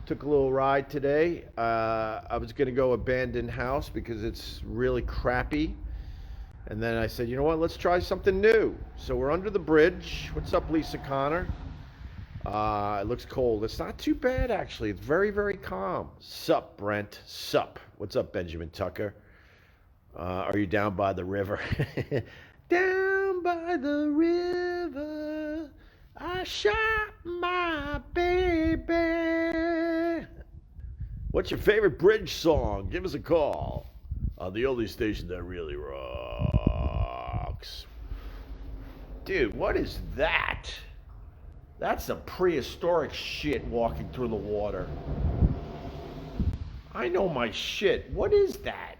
Took a little ride today. I was going to go abandoned house because it's really crappy. And then I said, you know what, let's try something new. So we're under the bridge. What's up, Lisa Connor? It looks cold. It's not too bad, actually. It's very, very calm. Sup, Brent? Sup? What's up, Benjamin Tucker? Are you down by the river? Down by the river, I shot my baby. What's your favorite bridge song? Give us a call on the only station that really rocks. Dude, what is that? That's some prehistoric shit walking through the water. I know my shit. What is that?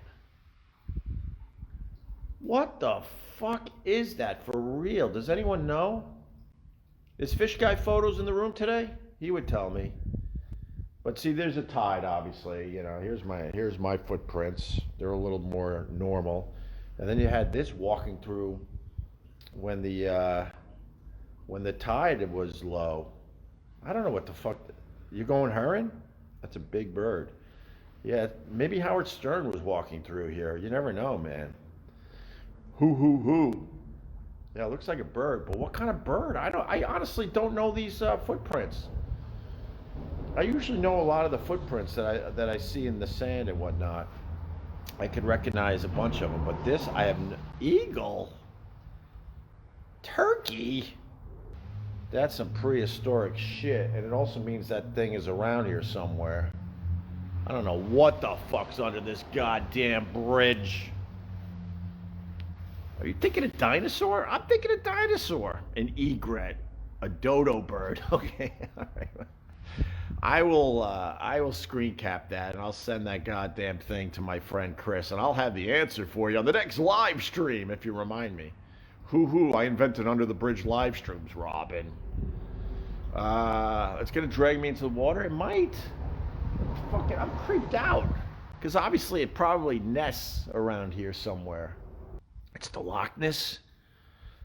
What the fuck is that for real? Does anyone know? Is Fish Guy Photos in the room today? He would tell me. But see, there's a tide, obviously. You know, here's my footprints. They're a little more normal. And then you had this walking through when the tide was low. I don't know what the fuck. You going herring? That's a big bird. Yeah, maybe Howard Stern was walking through here. You never know, man. Hoo. Yeah, it looks like a bird, but what kind of bird? I honestly don't know these footprints. I usually know a lot of the footprints that I see in the sand and whatnot. I could recognize a bunch of them, but this I have eagle, turkey. That's some prehistoric shit, and it also means that thing is around here somewhere. I don't know what the fuck's under this goddamn bridge. Are you thinking a dinosaur? I'm thinking a dinosaur. An egret. A dodo bird. Okay, all right. I will screen cap that and I'll send that goddamn thing to my friend Chris and I'll have the answer for you on the next live stream if you remind me. Hoo, I invented under the bridge live streams, Robin. It's gonna drag me into the water. It might. Fucking, I'm creeped out. Because obviously it probably nests around here somewhere. It's the Loch Ness.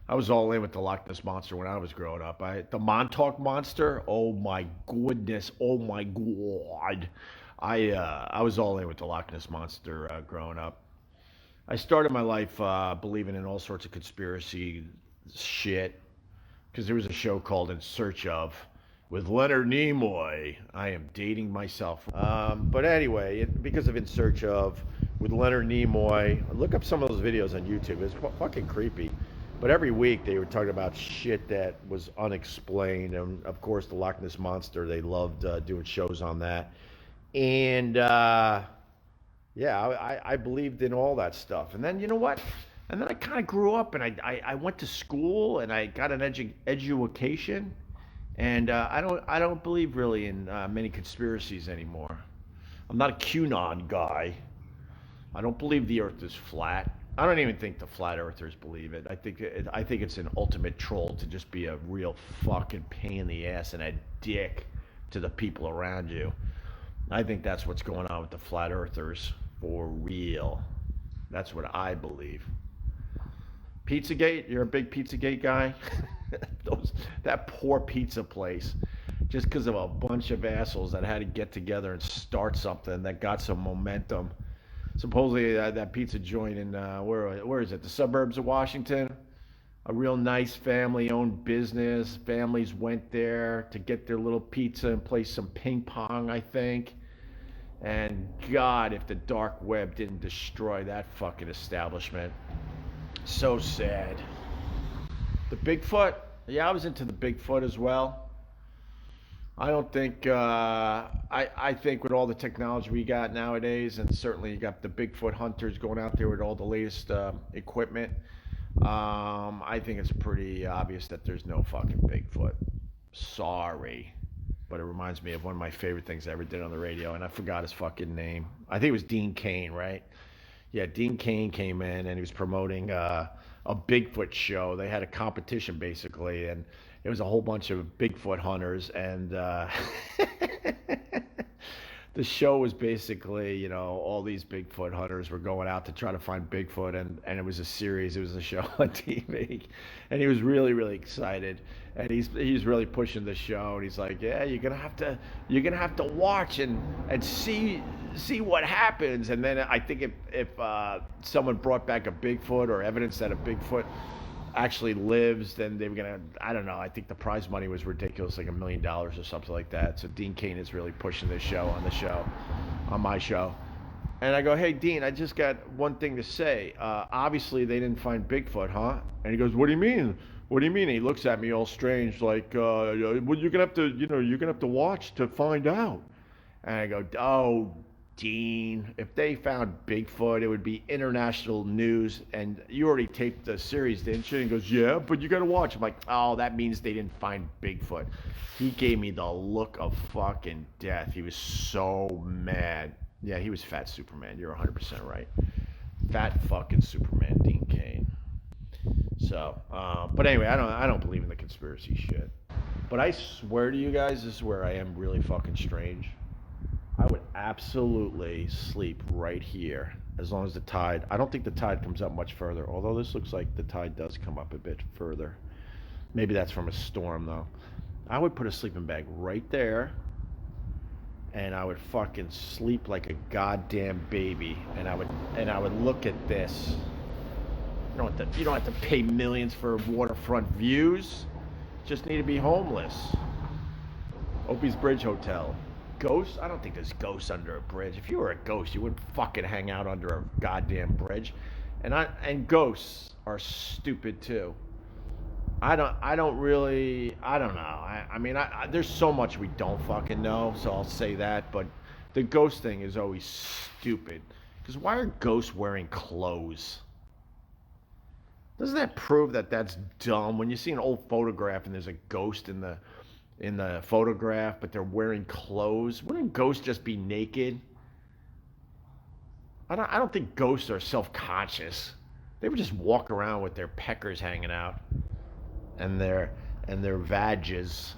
I was all in with the Loch Ness Monster when I was growing up. The Montauk Monster. Oh my goodness. Oh my god. I was all in with the Loch Ness Monster growing up. I started my life believing in all sorts of conspiracy shit because there was a show called In Search Of with Leonard Nimoy. I am dating myself. But anyway, because of In Search Of with Leonard Nimoy, look up some of those videos on YouTube. It's fucking creepy. But every week they were talking about shit that was unexplained. And of course, the Loch Ness Monster, they loved doing shows on that. And yeah, I believed in all that stuff. And then, you know what? And then I kind of grew up and I went to school and I got an education. And I don't believe really in many conspiracies anymore. I'm not a QAnon guy. I don't believe the earth is flat. I don't even think the flat earthers believe it. I think it's an ultimate troll to just be a real fucking pain in the ass and a dick to the people around you. I think that's what's going on with the flat earthers for real. That's what I believe. Pizzagate, you're a big Pizzagate guy? That poor pizza place, just because of a bunch of assholes that had to get together and start something that got some momentum. Supposedly that pizza joint in where is it? The suburbs of Washington. A real nice family-owned business. Families went there to get their little pizza and play some ping pong, I think. And God, if the dark web didn't destroy that fucking establishment. So sad. The Bigfoot. Yeah, I was into the Bigfoot as well. I don't think, I think with all the technology we got nowadays, and certainly you got the Bigfoot hunters going out there with all the latest equipment, I think it's pretty obvious that there's no fucking Bigfoot. Sorry. But it reminds me of one of my favorite things I ever did on the radio, and I forgot his fucking name. I think it was Dean Cain, right? Yeah, Dean Cain came in and he was promoting a Bigfoot show. They had a competition basically, and it was a whole bunch of Bigfoot hunters, and the show was basically, all these Bigfoot hunters were going out to try to find Bigfoot, and it was a series, it was a show on TV, and he was really, really excited, and he's really pushing the show, and he's like, yeah, you're gonna have to watch and see what happens, and then I think if someone brought back a Bigfoot or evidence that a Bigfoot actually lives, then they were gonna. I don't know. I think the prize money was ridiculous, like $1 million or something like that. So Dean Cain is really pushing this show on my show. And I go, hey Dean, I just got one thing to say. Obviously they didn't find Bigfoot, huh? And he goes, what do you mean? What do you mean? And he looks at me all strange, like, well, you're gonna have to, you're gonna have to watch to find out. And I go, oh, Dean, if they found Bigfoot, it would be international news. And you already taped the series, didn't you? And he goes, yeah, but you got to watch. I'm like, oh, that means they didn't find Bigfoot. He gave me the look of fucking death. He was so mad. Yeah, he was Fat Superman. You're 100% right. Fat fucking Superman, Dean Cain. So, but anyway, I don't believe in the conspiracy shit. But I swear to you guys, this is where I am really fucking strange. I would absolutely sleep right here as long as the tide. I don't think the tide comes up much further, although this looks like the tide does come up a bit further. Maybe that's from a storm, though. I would put a sleeping bag right there, and I would fucking sleep like a goddamn baby, and I would look at this. You don't have to pay millions for waterfront views. You just need to be homeless. Opie's Bridge Hotel. Ghosts? I don't think there's ghosts under a bridge. If you were a ghost, you wouldn't fucking hang out under a goddamn bridge. And ghosts are stupid too. I don't know. I mean, there's so much we don't fucking know, so I'll say that. But the ghost thing is always stupid. Because why are ghosts wearing clothes? Doesn't that prove that that's dumb? When you see an old photograph and there's a ghost in the photograph, but they're wearing clothes. Wouldn't ghosts just be naked? I don't think ghosts are self-conscious. They would just walk around with their peckers hanging out and their vages.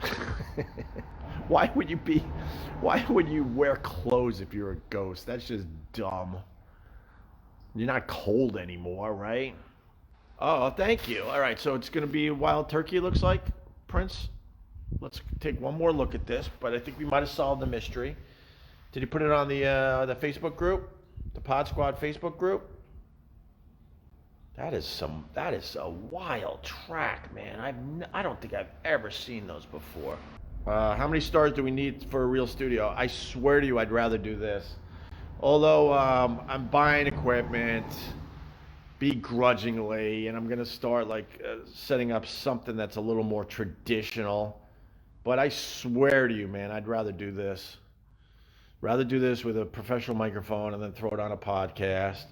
Why would you wear clothes if you're a ghost? That's just dumb. You're not cold anymore, right? Oh, thank you. All right, so it's going to be wild turkey, it looks like, Prince. Let's take one more look at this, but I think we might have solved the mystery. Did he put it on the Facebook group, the Pod Squad Facebook group? That is a wild track, man. I don't think I've ever seen those before. How many stars do we need for a real studio? I swear to you, I'd rather do this. Although I'm buying equipment begrudgingly, and I'm gonna start setting up something that's a little more traditional. But I swear to you, man, I'd rather do this. Rather do this with a professional microphone and then throw it on a podcast.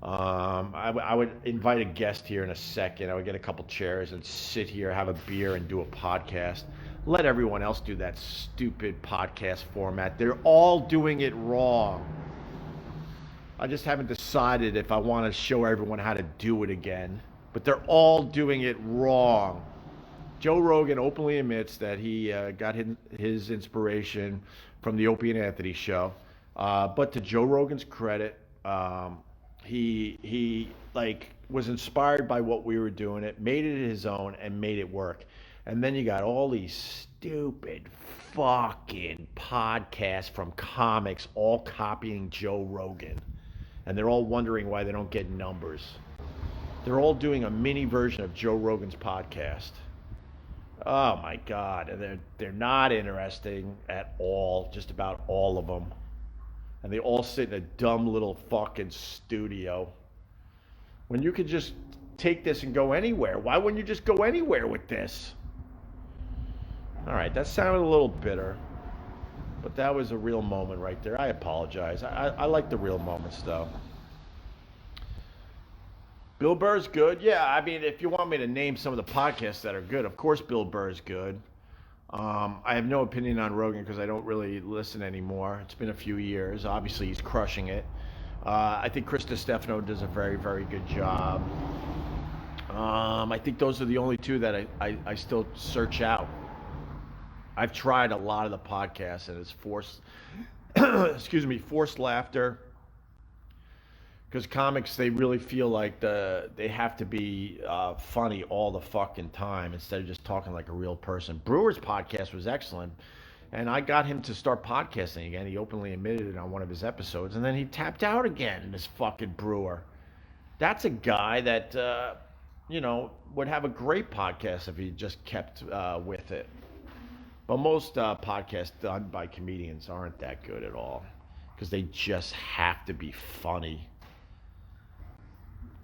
I would invite a guest here in a second. I would get a couple chairs and sit here, have a beer, and do a podcast. Let everyone else do that stupid podcast format. They're all doing it wrong. I just haven't decided if I want to show everyone how to do it again. But they're all doing it wrong. Joe Rogan openly admits that he got his inspiration from the Opie and Anthony show. But to Joe Rogan's credit, he was inspired by what we were doing. It made it his own and made it work. And then you got all these stupid fucking podcasts from comics all copying Joe Rogan. And they're all wondering why they don't get numbers. They're all doing a mini version of Joe Rogan's podcast. Oh my God, and they're not interesting at all, just about all of them. And they all sit in a dumb little fucking studio. When you could just take this and go anywhere. Why wouldn't you just go anywhere with this? All right, that sounded a little bitter. But that was a real moment right there. I apologize. I like the real moments, though. Bill Burr's good. Yeah, I mean, if you want me to name some of the podcasts that are good, of course Bill Burr's good. I have no opinion on Rogan because I don't really listen anymore. It's been a few years. Obviously, he's crushing it. I think Chris DiStefano does a very, very good job. I think those are the only two that I still search out. I've tried a lot of the podcasts, and it's forced, excuse me, forced laughter. Because comics, they really feel like they have to be funny all the fucking time instead of just talking like a real person. Brewer's podcast was excellent, and I got him to start podcasting again. He openly admitted it on one of his episodes, and then he tapped out again. This fucking Brewer. That's a guy that would have a great podcast if he just kept with it. But most podcasts done by comedians aren't that good at all because they just have to be funny.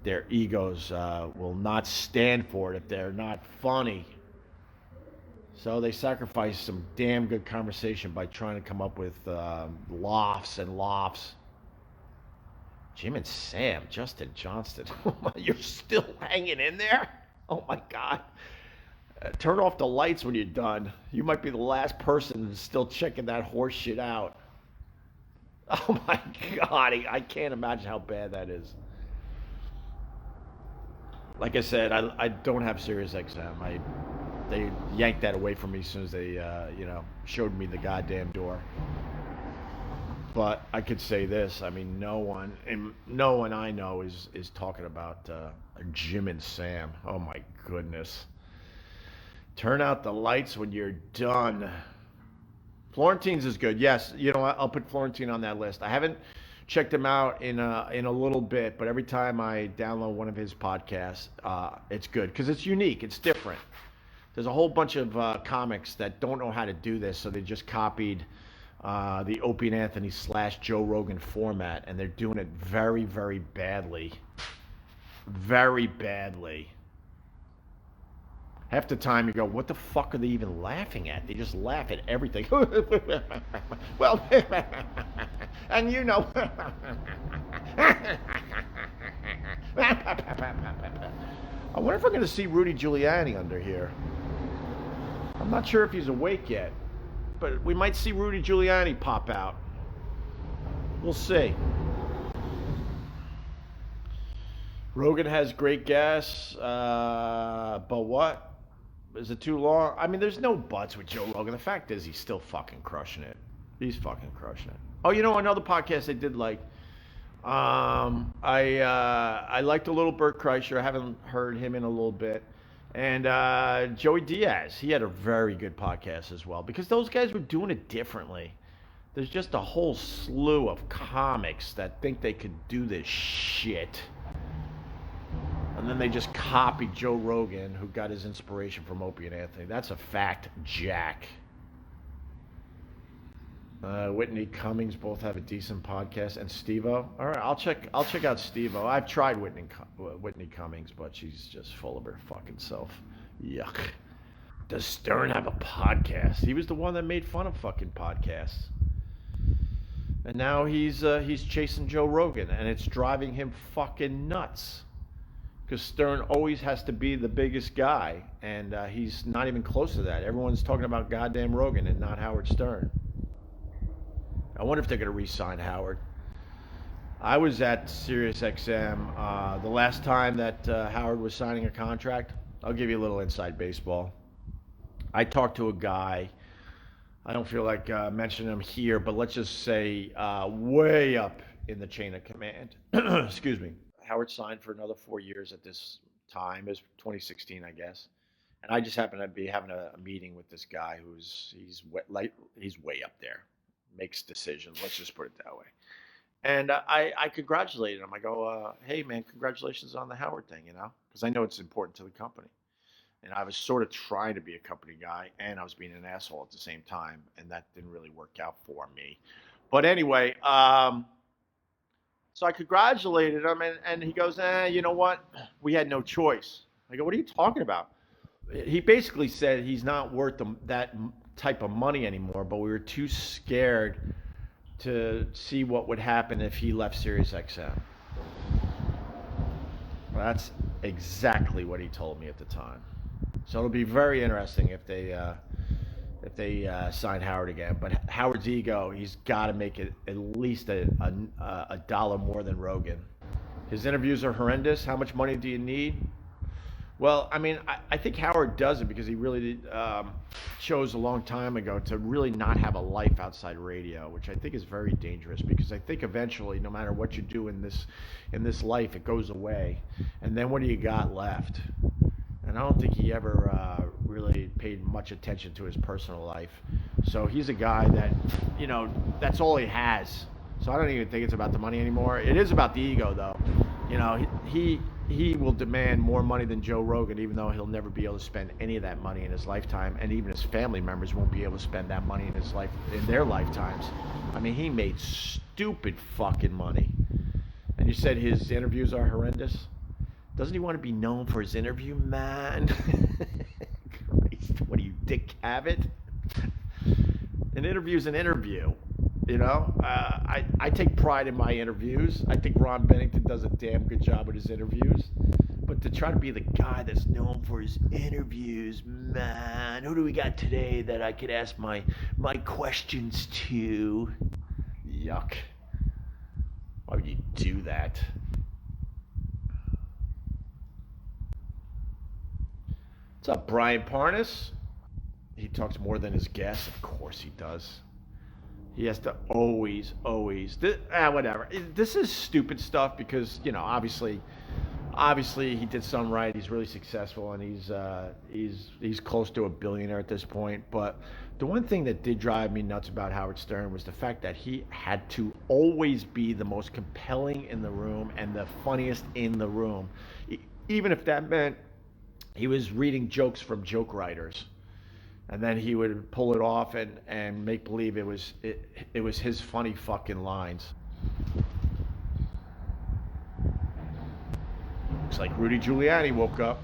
Their egos will not stand for it if they're not funny. So they sacrifice some damn good conversation by trying to come up with lofts and lofts. Jim and Sam, Justin Johnston. You're still hanging in there? Oh my God. Turn off the lights when you're done. You might be the last person still checking that horse shit out. Oh my God. I can't imagine how bad that is. Like I said, I don't have Sirius XM. They yanked that away from me as soon as they showed me the goddamn door. But I could say this: I mean, no one I know is talking about Jim and Sam. Oh my goodness! Turn out the lights when you're done. Florentine's is good. Yes, you know what? I'll put Florentine on that list. I haven't checked him out in a little bit, but every time I download one of his podcasts, it's good because it's unique. It's different. There's a whole bunch of comics that don't know how to do this, so they just copied the Opie and Anthony / Joe Rogan format, and they're doing it very, very badly. Very badly. Half the time you go, what the fuck are they even laughing at? They just laugh at everything. Well, and you know. I wonder if I'm going to see Rudy Giuliani under here. I'm not sure if he's awake yet, but we might see Rudy Giuliani pop out. We'll see. Rogan has great guests, but what? Is it too long? I mean, there's no buts with Joe Rogan. The fact is, he's still fucking crushing it. He's fucking crushing it. Oh, you know, another podcast I did like. I liked a little Bert Kreischer. I haven't heard him in a little bit. And Joey Diaz, he had a very good podcast as well because those guys were doing it differently. There's just a whole slew of comics that think they could do this shit. And then they just copy Joe Rogan, who got his inspiration from Opie and Anthony. That's a fact, Jack. Whitney Cummings both have a decent podcast, and Steve-O. All right, I'll check out Steve-O. I've tried Whitney Cummings, but she's just full of her fucking self. Yuck. Does Stern have a podcast? He was the one that made fun of fucking podcasts, and now he's chasing Joe Rogan, and it's driving him fucking nuts. Because Stern always has to be the biggest guy, and he's not even close to that. Everyone's talking about goddamn Rogan and not Howard Stern. I wonder if they're going to re-sign Howard. I was at SiriusXM the last time that Howard was signing a contract. I'll give you a little inside baseball. I talked to a guy. I don't feel like mentioning him here, but let's just say way up in the chain of command. Excuse me. Howard signed for another 4 years at this time. It was 2016, I guess. And I just happened to be having a meeting with this guy he's way up there, makes decisions. Let's just put it that way. And I congratulated him. I go, hey man, congratulations on the Howard thing, because I know it's important to the company. And I was sort of trying to be a company guy, and I was being an asshole at the same time, and that didn't really work out for me. But anyway, so I congratulated him, and he goes, you know what? We had no choice. I go, what are you talking about? He basically said he's not worth that type of money anymore, but we were too scared to see what would happen if he left SiriusXM. Well, that's exactly what he told me at the time. So it'll be very interesting if they sign Howard again. But Howard's ego, he's got to make it at least a dollar more than Rogan. His interviews are horrendous. How much money do you need? Well, I mean, I think Howard does it because he really chose a long time ago to really not have a life outside radio, which I think is very dangerous because I think eventually, no matter what you do in this life, it goes away, and then what do you got left? And I don't think he ever really paid much attention to his personal life. So he's a guy that, that's all he has. So I don't even think it's about the money anymore. It is about the ego, though. He will demand more money than Joe Rogan, even though he'll never be able to spend any of that money in his lifetime, and even his family members won't be able to spend that money in their lifetimes. I mean, he made stupid fucking money. And you said his interviews are horrendous? Doesn't he want to be known for his interview, man? Christ, what are you, Dick Cavett? An interview's an interview. I take pride in my interviews. I think Ron Bennington does a damn good job with his interviews. But to try to be the guy that's known for his interviews, man, who do we got today that I could ask my questions to? Yuck. Why would you do that? What's up, Brian Parnas? He talks more than his guests. Of course he does. He has to always, whatever. This is stupid stuff because, obviously he did something right. He's really successful and he's close to a billionaire at this point. But the one thing that did drive me nuts about Howard Stern was the fact that he had to always be the most compelling in the room and the funniest in the room, even if that meant he was reading jokes from joke writers. And then he would pull it off and make believe it was his funny fucking lines. Looks like Rudy Giuliani woke up.